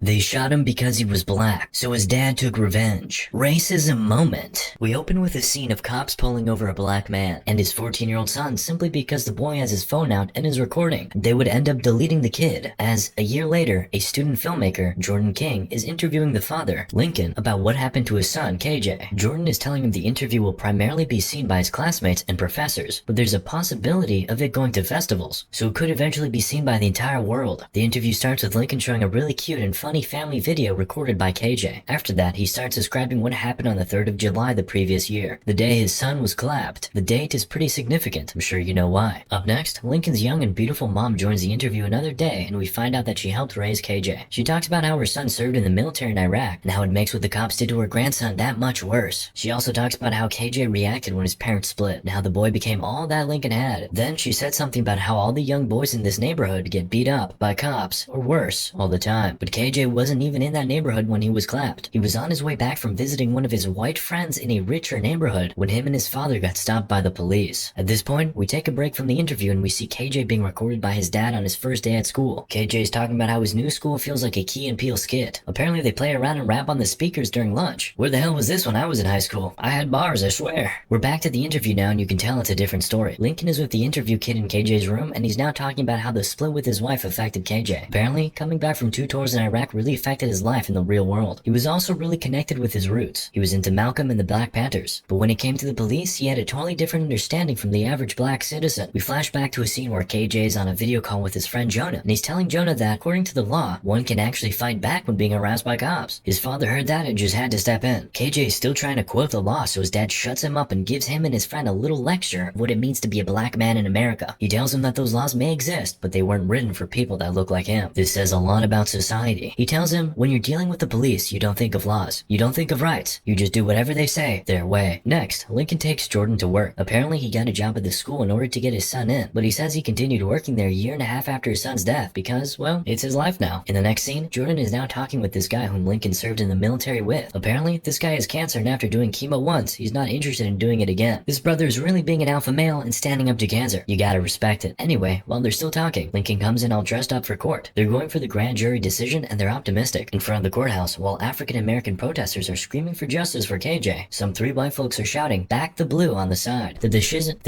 They shot him because he was black, so his dad took revenge. Racism moment. We open with a scene of cops pulling over a black man and his 14-year-old son simply because the boy has his phone out and is recording. They would end up deleting the kid, as a year later, a student filmmaker, Jordan King, is interviewing the father, Lincoln, about what happened to his son, KJ. Jordan is telling him the interview will primarily be seen by his classmates and professors, but there's a possibility of it going to festivals, so it could eventually be seen by the entire world. The interview starts with Lincoln showing a really cute and funny family video recorded by KJ. After that, he starts describing what happened on the 3rd of July the previous year, the day his son was clapped. The date is pretty significant, I'm sure you know why. Up next, Lincoln's young and beautiful mom joins the interview another day, and we find out that she helped raise KJ. She talks about how her son served in the military in Iraq, and how it makes what the cops did to her grandson that much worse. She also talks about how KJ reacted when his parents split, and how the boy became all that Lincoln had. Then she said something about how all the young boys in this neighborhood get beat up by cops, or worse, all the time. But KJ wasn't even in that neighborhood when he was clapped. He was on his way back from visiting one of his white friends in a richer neighborhood when him and his father got stopped by the police. At this point, we take a break from the interview and we see KJ being recorded by his dad on his first day at school. KJ is talking about how his new school feels like a Key and Peele skit. Apparently they play around and rap on the speakers during lunch. Where the hell was this when I was in high school? I had bars, I swear. We're back to the interview now and you can tell it's a different story. Lincoln is with the interview kid in KJ's room and he's now talking about how the split with his wife affected KJ. Apparently, coming back from 2 tours in Iraq really affected his life in the real world. He was also really connected with his roots. He was into Malcolm and the Black Panthers. But when it came to the police, he had a totally different understanding from the average black citizen. We flash back to a scene where KJ is on a video call with his friend Jonah, and he's telling Jonah that, according to the law, one can actually fight back when being harassed by cops. His father heard that and just had to step in. KJ is still trying to quote the law, so his dad shuts him up and gives him and his friend a little lecture of what it means to be a black man in America. He tells him that those laws may exist, but they weren't written for people that look like him. This says a lot about society. He tells him, when you're dealing with the police, you don't think of laws. You don't think of rights. You just do whatever they say, their way. Next, Lincoln takes Jordan to work. Apparently, he got a job at the school in order to get his son in, but he says he continued working there a year and a half after his son's death because, well, it's his life now. In the next scene, Jordan is now talking with this guy whom Lincoln served in the military with. Apparently, this guy has cancer and after doing chemo once, he's not interested in doing it again. This brother is really being an alpha male and standing up to cancer. You gotta respect it. Anyway, while they're still talking, Lincoln comes in all dressed up for court. They're going for the grand jury decision and they're optimistic. In front of the courthouse, while African American protesters are screaming for justice for KJ, some 3 white folks are shouting, "Back the blue" on the side. The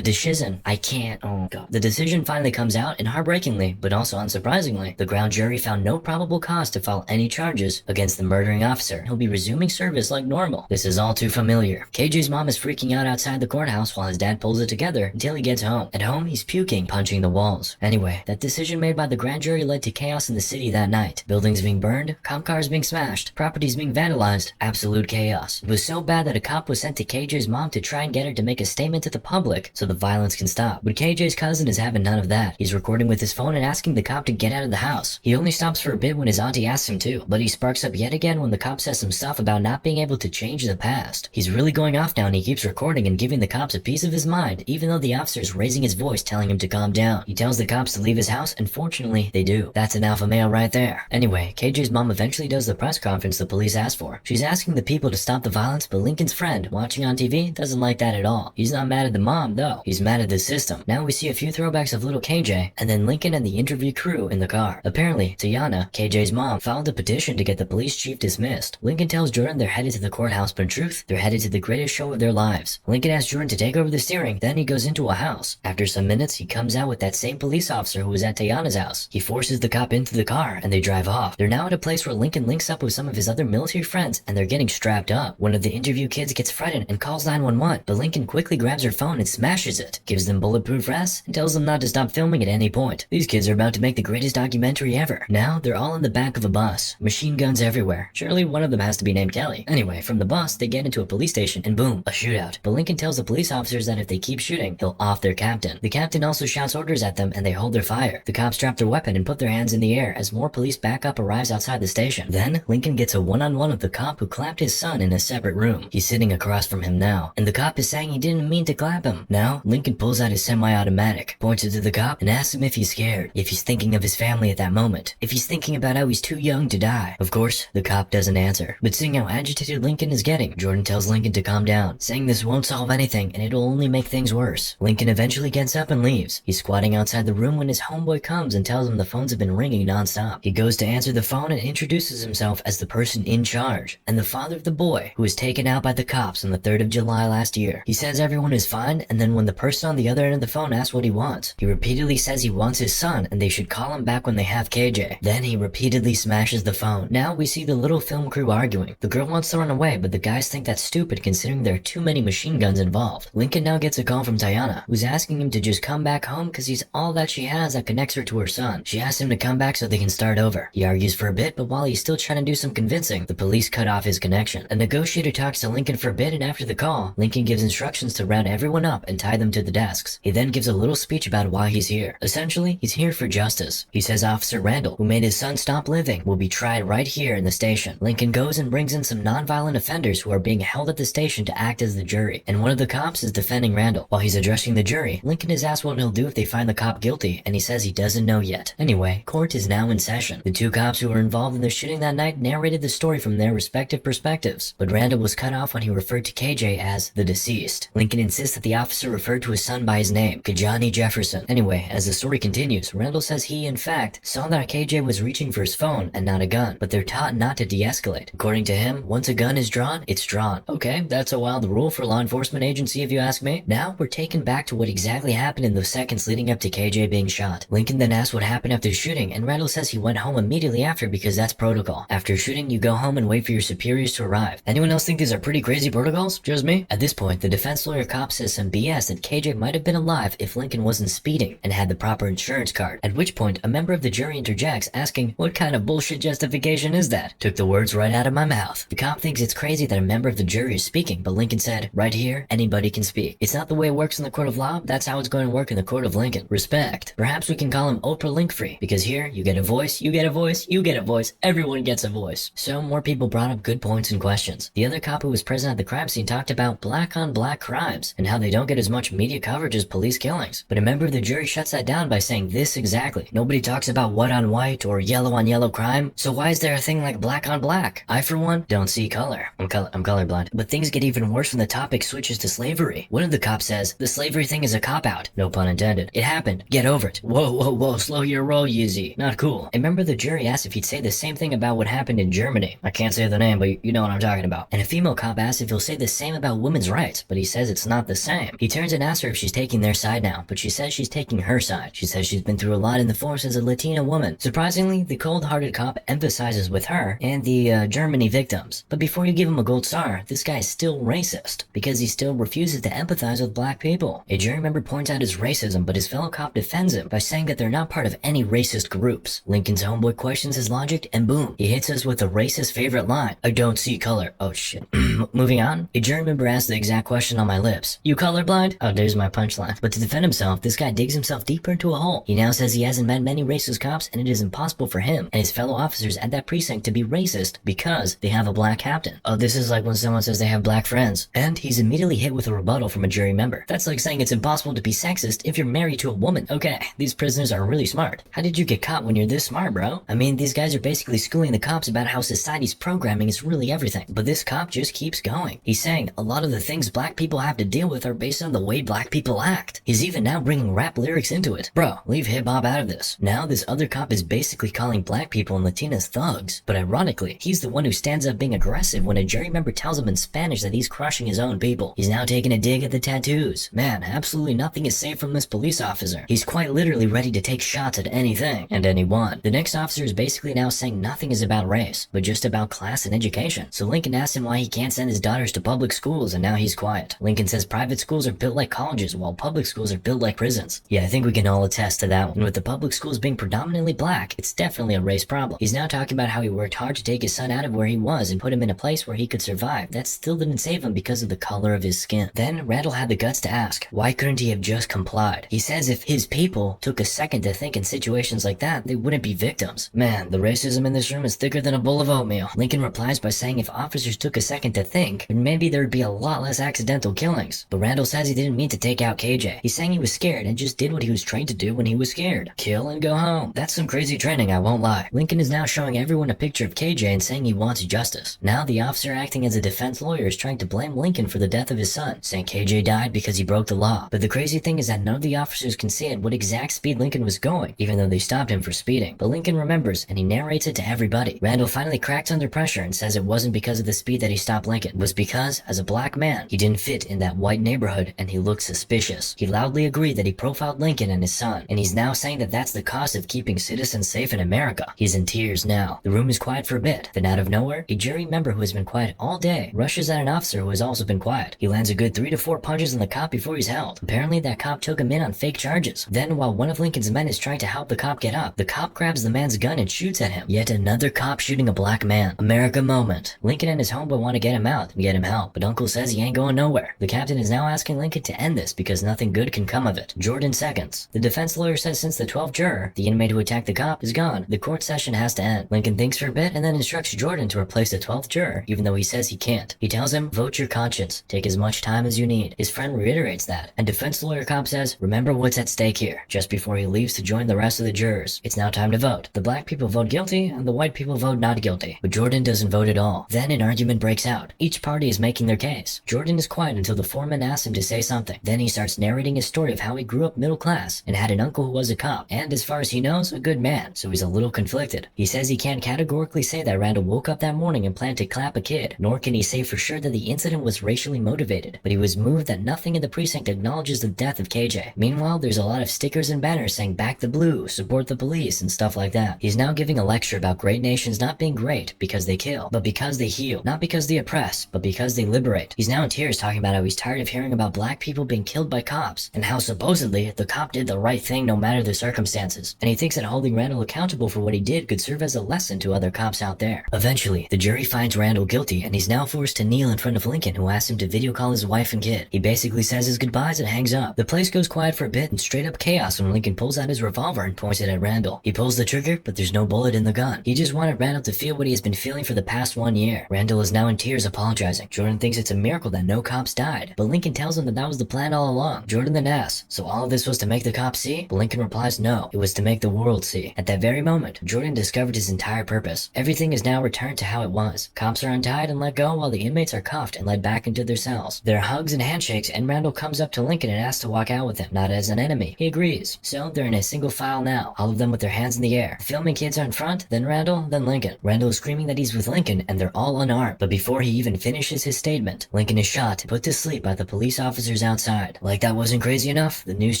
decision, I can't, oh god. The decision finally comes out and heartbreakingly, but also unsurprisingly, the grand jury found no probable cause to file any charges against the murdering officer. He'll be resuming service like normal. This is all too familiar. KJ's mom is freaking out outside the courthouse while his dad pulls it together until he gets home. At home, he's puking, punching the walls. Anyway, that decision made by the grand jury led to chaos in the city that night. Buildings being burned, cop cars being smashed, properties being vandalized, absolute chaos. It was so bad that a cop was sent to KJ's mom to try and get her to make a statement to the public so the violence can stop. But KJ's cousin is having none of that. He's recording with his phone and asking the cop to get out of the house. He only stops for a bit when his auntie asks him to, but he sparks up yet again when the cop says some stuff about not being able to change the past. He's really going off now and he keeps recording and giving the cops a piece of his mind, even though the officer is raising his voice telling him to calm down. He tells the cops to leave his house and fortunately they do. That's an alpha male right there. Anyway, KJ's mom eventually does the press conference the police asked for. She's asking the people to stop the violence, but Lincoln's friend, watching on TV, doesn't like that at all. He's not mad at the mom though. He's mad at the system. Now we see a few throwbacks of little KJ and then Lincoln and the interview crew in the car. Apparently, Tiana, KJ's mom, filed a petition to get the police chief dismissed. Lincoln tells Jordan they're headed to the courthouse, but in truth, they're headed to the greatest show of their lives. Lincoln asks Jordan to take over the steering, then he goes into a house. After some minutes, he comes out with that same police officer who was at Tiana's house. He forces the cop into the car and they drive off. They're now at a place where Lincoln links up with some of his other military friends and they're getting strapped up. One of the interview kids gets frightened and calls 911, but Lincoln quickly grabs her phone and smashes it, gives them bulletproof vests, and tells them not to stop filming at any point. These kids are about to make the greatest documentary ever. Now, they're all in the back of a bus. Machine guns everywhere. Surely one of them has to be named Kelly. Anyway, from the bus, they get into a police station and boom, a shootout. But Lincoln tells the police officers that if they keep shooting, he'll off their captain. The captain also shouts orders at them and they hold their fire. The cops drop their weapon and put their hands in the air as more police backup arrives outside the station. Then, Lincoln gets a one-on-one with the cop who clapped his son in a separate room. He's sitting across from him now, and the cop is saying he didn't mean to clap him. Now, Lincoln pulls out his semi-automatic, points it to the cop, and asks him if he's scared, if he's thinking of his family at that moment, if he's thinking about how he's too young to die. Of course, the cop doesn't answer. But seeing how agitated Lincoln is getting, Jordan tells Lincoln to calm down, saying this won't solve anything and it'll only make things worse. Lincoln eventually gets up and leaves. He's squatting outside the room when his homeboy comes and tells him the phones have been ringing non-stop. He goes to answer the phone phone and introduces himself as the person in charge and the father of the boy who was taken out by the cops on the 3rd of July last year. He says everyone is fine, and then when the person on the other end of the phone asks what he wants, he repeatedly says he wants his son and they should call him back when they have KJ. Then he repeatedly smashes the phone. Now we see the little film crew arguing. The girl wants to run away, but the guys think that's stupid considering there are too many machine guns involved. Lincoln now gets a call from Tiana, who's asking him to just come back home because he's all that she has that connects her to her son. She asks him to come back so they can start over. He argues for a bit, but while he's still trying to do some convincing, the police cut off his connection. A negotiator talks to Lincoln for a bit, and after the call, Lincoln gives instructions to round everyone up and tie them to the desks. He then gives a little speech about why he's here. Essentially, he's here for justice. He says Officer Randall, who made his son stop living, will be tried right here in the station. Lincoln goes and brings in some non-violent offenders who are being held at the station to act as the jury, and one of the cops is defending Randall. While he's addressing the jury, Lincoln is asked what he'll do if they find the cop guilty, and he says he doesn't know yet. Anyway, court is now in session. The two cops who were involved in the shooting that night narrated the story from their respective perspectives, but Randall was cut off when he referred to KJ as the deceased. Lincoln insists that the officer referred to his son by his name, Kajani Jefferson. Anyway, as the story continues, Randall says he, in fact, saw that KJ was reaching for his phone and not a gun, but they're taught not to de-escalate. According to him, once a gun is drawn, it's drawn. Okay, that's a wild rule for a law enforcement agency if you ask me. Now, we're taken back to what exactly happened in the seconds leading up to KJ being shot. Lincoln then asks what happened after shooting, and Randall says he went home immediately after because that's protocol. After shooting, you go home and wait for your superiors to arrive. Anyone else think these are pretty crazy protocols? Just me? At this point, the defense lawyer cop says some BS that KJ might have been alive if Lincoln wasn't speeding and had the proper insurance card. At which point, a member of the jury interjects, asking, what kind of bullshit justification is that? Took the words right out of my mouth. The cop thinks it's crazy that a member of the jury is speaking, but Lincoln said, right here, anybody can speak. It's not the way it works in the court of law, that's how it's going to work in the court of Lincoln. Respect. Perhaps we can call him Oprah Linkfree, because here, you get a voice, you get a voice, you get a voice, everyone gets a voice. So more people brought up good points and questions. The other cop who was present at the crime scene talked about black on black crimes, and how they don't get as much media coverage as police killings. But a member of the jury shuts that down by saying this exactly. Nobody talks about white on white or yellow on yellow crime, so why is there a thing like black on black? I, for one, don't see color. I'm colorblind. But things get even worse when the topic switches to slavery. One of the cops says, the slavery thing is a cop-out. No pun intended. It happened. Get over it. Whoa, slow your roll, Yeezy. Not cool. A member of the jury asked if he'd say the same thing about what happened in Germany. I can't say the name, but you know what I'm talking about. And a female cop asked if he'll say the same about women's rights, but he says it's not the same. He turns and asks her if she's taking their side now, but she says she's taking her side. She says she's been through a lot in the force as a Latina woman. Surprisingly, the cold-hearted cop emphasizes with her and the Germany victims. But before you give him a gold star, this guy is still racist, because he still refuses to empathize with black people. A jury member points out his racism, but his fellow cop defends him by saying that they're not part of any racist groups. Lincoln's homeboy questions his logic, and boom, he hits us with a racist favorite line. I don't see color. Oh shit. Moving on, a jury member asks the exact question on my lips. You colorblind? Oh, there's my punchline. But to defend himself, this guy digs himself deeper into a hole. He now says he hasn't met many racist cops, and it is impossible for him and his fellow officers at that precinct to be racist because they have a black captain. Oh, this is like when someone says they have black friends. And he's immediately hit with a rebuttal from a jury member. That's like saying it's impossible to be sexist if you're married to a woman. Okay, these prisoners are really smart. How did you get caught when you're this smart, bro? I mean, these guys are basically schooling the cops about how society's programming is really everything. But this cop just keeps going. He's saying a lot of the things black people have to deal with are based on the way black people act. He's even now bringing rap lyrics into it. Bro, leave hip-hop out of this. Now this other cop is basically calling black people and Latinas thugs. But ironically, he's the one who stands up being aggressive when a jury member tells him in Spanish that he's crushing his own people. He's now taking a dig at the tattoos. Man, absolutely nothing is safe from this police officer. He's quite literally ready to take shots at anything and anyone. The next officer is basically now saying nothing is about race, but just about class and education. So Lincoln asks him why he can't send his daughters to public schools, and now he's quiet. Lincoln says private schools are built like colleges, while public schools are built like prisons. Yeah, I think we can all attest to that one. And with the public schools being predominantly black, it's definitely a race problem. He's now talking about how he worked hard to take his son out of where he was and put him in a place where he could survive. That still didn't save him because of the color of his skin. Then Randall had the guts to ask, why couldn't he have just complied? He says if his people took a second to think in situations like that, they wouldn't be victims. Man, the racism in this room is thicker than a bowl of oatmeal. Lincoln replies by saying if officers took a second to to think that maybe there'd be a lot less accidental killings. But Randall says he didn't mean to take out KJ. He's saying he was scared and just did what he was trained to do when he was scared. Kill and go home. That's some crazy training, I won't lie. Lincoln is now showing everyone a picture of KJ and saying he wants justice. Now the officer acting as a defense lawyer is trying to blame Lincoln for the death of his son, saying KJ died because he broke the law. But the crazy thing is that none of the officers can say at what exact speed Lincoln was going, even though they stopped him for speeding. But Lincoln remembers and he narrates it to everybody. Randall finally cracks under pressure and says it wasn't because of the speed that he stopped Lincoln. It was because, as a black man, he didn't fit in that white neighborhood and he looked suspicious. He loudly agreed that he profiled Lincoln and his son, and he's now saying that that's the cost of keeping citizens safe in America. He's in tears now. The room is quiet for a bit. Then out of nowhere, a jury member who has been quiet all day rushes at an officer who has also been quiet. He lands a good 3 to 4 punches on the cop before he's held. Apparently that cop took him in on fake charges. Then while one of Lincoln's men is trying to help the cop get up, the cop grabs the man's gun and shoots at him. Yet another cop shooting a black man. America moment. Lincoln and his homeboy want to get him out and get him help, but Uncle says he ain't going nowhere. The captain is now asking Lincoln to end this because nothing good can come of it. Jordan seconds. The defense lawyer says since the 12th juror, the inmate who attacked the cop, is gone, the court session has to end. Lincoln thinks for a bit and then instructs Jordan to replace the 12th juror, even though he says he can't. He tells him, vote your conscience. Take as much time as you need. His friend reiterates that, and defense lawyer cop says, remember what's at stake here, just before he leaves to join the rest of the jurors. It's now time to vote. The black people vote guilty, and the white people vote not guilty. But Jordan doesn't vote at all. Then an argument breaks out. Each party is making their case. Jordan is quiet until the foreman asks him to say something. Then he starts narrating his story of how he grew up middle class, and had an uncle who was a cop, and as far as he knows, a good man, so he's a little conflicted. He says he can't categorically say that Randall woke up that morning and planned to clap a kid, nor can he say for sure that the incident was racially motivated, but he was moved that nothing in the precinct acknowledges the death of KJ. Meanwhile, there's a lot of stickers and banners saying back the blue, support the police, and stuff like that. He's now giving a lecture about great nations not being great because they kill, but because they heal. Not because they oppress, but because they liberate. He's now in tears talking about how he's tired of hearing about black people being killed by cops, and how supposedly the cop did the right thing no matter the circumstances. And he thinks that holding Randall accountable for what he did could serve as a lesson to other cops out there. Eventually, the jury finds Randall guilty, and he's now forced to kneel in front of Lincoln, who asks him to video call his wife and kid. He basically says his goodbyes and hangs up. The place goes quiet for a bit and straight up chaos when Lincoln pulls out his revolver and points it at Randall. He pulls the trigger, but there's no bullet in the gun. He just wanted Randall to feel what he has been feeling for the past 1 year. Randall is now in tears apologizing. Jordan thinks it's a miracle that no cops died, but Lincoln tells him that that was the plan all along. Jordan then asks, so all of this was to make the cops see? But Lincoln replies, no, it was to make the world see. At that very moment, Jordan discovered his entire purpose. Everything is now returned to how it was. Cops are untied and let go while the inmates are cuffed and led back into their cells. There are hugs and handshakes, and Randall comes up to Lincoln and asks to walk out with him, not as an enemy. He agrees. So they're in a single file now, all of them with their hands in the air. The filming kids are in front, then Randall, then Lincoln. Randall is screaming that he's with Lincoln and they're all unarmed, but before he even finishes his statement, Lincoln is shot and put to sleep by the police officers outside. Like that wasn't crazy enough, the news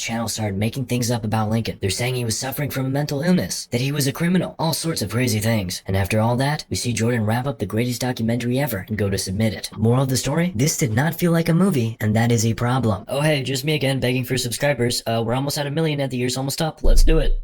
channel started making things up about Lincoln. They're saying he was suffering from a mental illness, that he was a criminal, all sorts of crazy things. And after all that, we see Jordan wrap up the greatest documentary ever and go to submit it. Moral of the story? This did not feel like a movie, and that is a problem. Oh hey, just me again begging for subscribers. We're almost at 1 million and the year's almost up. Let's do it.